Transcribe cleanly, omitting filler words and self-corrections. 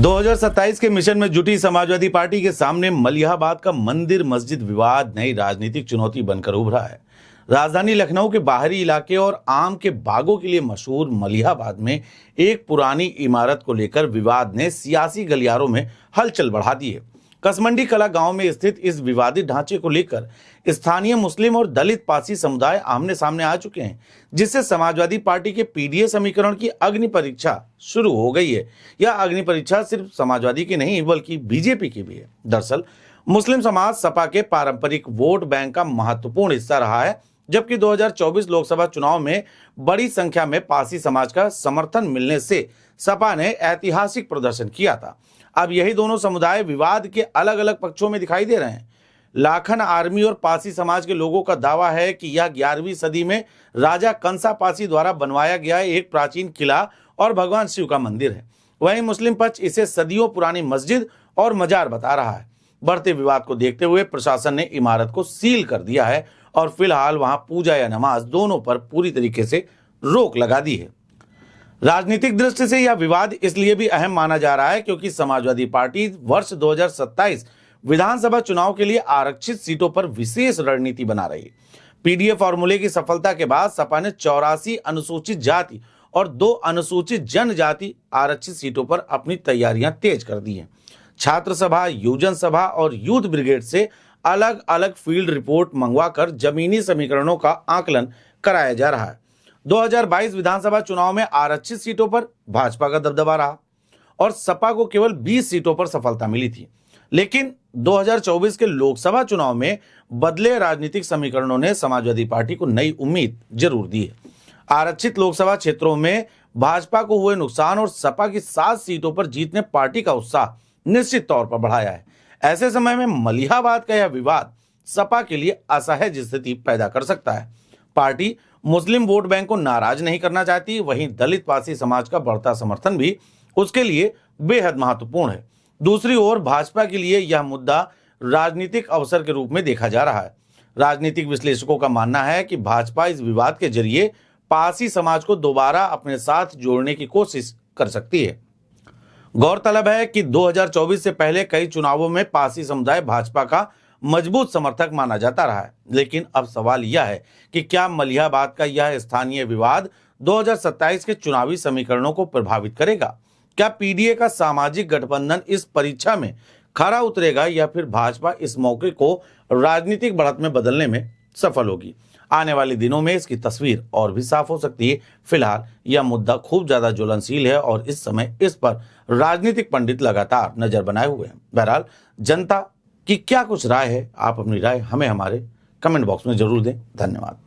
2027 के मिशन में जुटी समाजवादी पार्टी के सामने मलिहाबाद का मंदिर मस्जिद विवाद नई राजनीतिक चुनौती बनकर उभरा है। राजधानी लखनऊ के बाहरी इलाके और आम के बागों के लिए मशहूर मलिहाबाद में एक पुरानी इमारत को लेकर विवाद ने सियासी गलियारों में हलचल बढ़ा दी है। कसमंडी कला गांव में स्थित इस विवादित ढांचे को लेकर स्थानीय मुस्लिम और दलित पासी समुदाय आमने सामने आ चुके हैं, जिससे समाजवादी पार्टी के पीडीए समीकरण की अग्नि परीक्षा शुरू हो गई है। यह अग्नि परीक्षा सिर्फ समाजवादी की नहीं बल्कि बीजेपी की भी है। दरअसल मुस्लिम समाज सपा के पारंपरिक वोट बैंक का महत्वपूर्ण हिस्सा रहा है, जबकि 2024 लोकसभा चुनाव में बड़ी संख्या में पासी समाज का समर्थन मिलने से सपा ने ऐतिहासिक प्रदर्शन किया था। अब यही दोनों समुदाय विवाद के अलग अलग पक्षों में दिखाई दे रहे हैं। लाखन आर्मी और पासी समाज के लोगों का दावा है कि यह 11वीं सदी में राजा कंसा पासी द्वारा बनवाया गया एक प्राचीन किला और भगवान शिव का मंदिर है। वहीं मुस्लिम पक्ष इसे सदियों पुरानी मस्जिद और मजार बता रहा है। बढ़ते विवाद को देखते हुए प्रशासन ने इमारत को सील कर दिया है और फिलहाल वहां पूजा या नमाज दोनों पर पूरी तरीके से रोक लगा दी है। राजनीतिक दृष्टि से यह विवाद इसलिए भी अहम माना जा रहा है क्योंकि समाजवादी पार्टी वर्ष 2027 विधानसभा चुनाव के लिए आरक्षित सीटों पर विशेष रणनीति बना रही है। पीडीए फॉर्मूले की सफलता के बाद सपा ने 84 अनुसूचित जाति और 2 अनुसूचित जनजाति आरक्षित सीटों पर अपनी तैयारियां तेज कर दी हैं। छात्र सभा, युवजन सभा और यूथ ब्रिगेड से अलग अलग फील्ड रिपोर्ट मंगवाकर जमीनी समीकरणों का आकलन कराया जा रहा है। 2022 विधानसभा चुनाव में आरक्षित सीटों पर भाजपा का दबदबा रहा और सपा को केवल 20 सीटों पर सफलता मिली थी, लेकिन 2024 के लोकसभा चुनाव में बदले राजनीतिक समीकरणों ने समाजवादी पार्टी को नई उम्मीद जरूर दी है। आरक्षित लोकसभा क्षेत्रों में भाजपा को हुए नुकसान और सपा की 7 सीटों पर जीतने पार्टी का उत्साह निश्चित तौर पर बढ़ाया है। ऐसे समय में मलिहाबाद का यह विवाद सपा के लिए असहज स्थिति पैदा कर सकता है। पार्टी मुस्लिम वोट बैंक को नाराज नहीं करना चाहती, वहीं दलित पासी समाज का बढ़ता समर्थन भी उसके लिए बेहद महत्वपूर्ण है। दूसरी ओर भाजपा के लिए यह मुद्दा राजनीतिक अवसर के रूप में देखा जा रहा है। राजनीतिक विश्लेषकों का मानना है कि भाजपा इस विवाद के जरिए पासी समाज को दोबारा अपने साथ जोड़ने की कोशिश कर सकती है। गौरतलब है कि 2024 से पहले कई चुनावों में पासी समुदाय भाजपा का मजबूत समर्थक माना जाता रहा है, लेकिन अब सवाल यह है कि क्या मलिहाबाद का यह स्थानीय विवाद 2027 के चुनावी समीकरणों को प्रभावित करेगा? क्या पीडीए का सामाजिक गठबंधन इस परीक्षा में खरा उतरेगा या फिर भाजपा इस मौके को राजनीतिक बढ़त में बदलने में सफल होगी? आने वाले दिनों में इसकी तस्वीर और भी साफ हो सकती है। फिलहाल यह मुद्दा खूब ज्यादा ज्वलनशील है और इस समय इस पर राजनीतिक पंडित लगातार नजर बनाए हुए हैं। बहरहाल जनता की क्या कुछ राय है, आप अपनी राय हमें हमारे कमेंट बॉक्स में जरूर दें। धन्यवाद।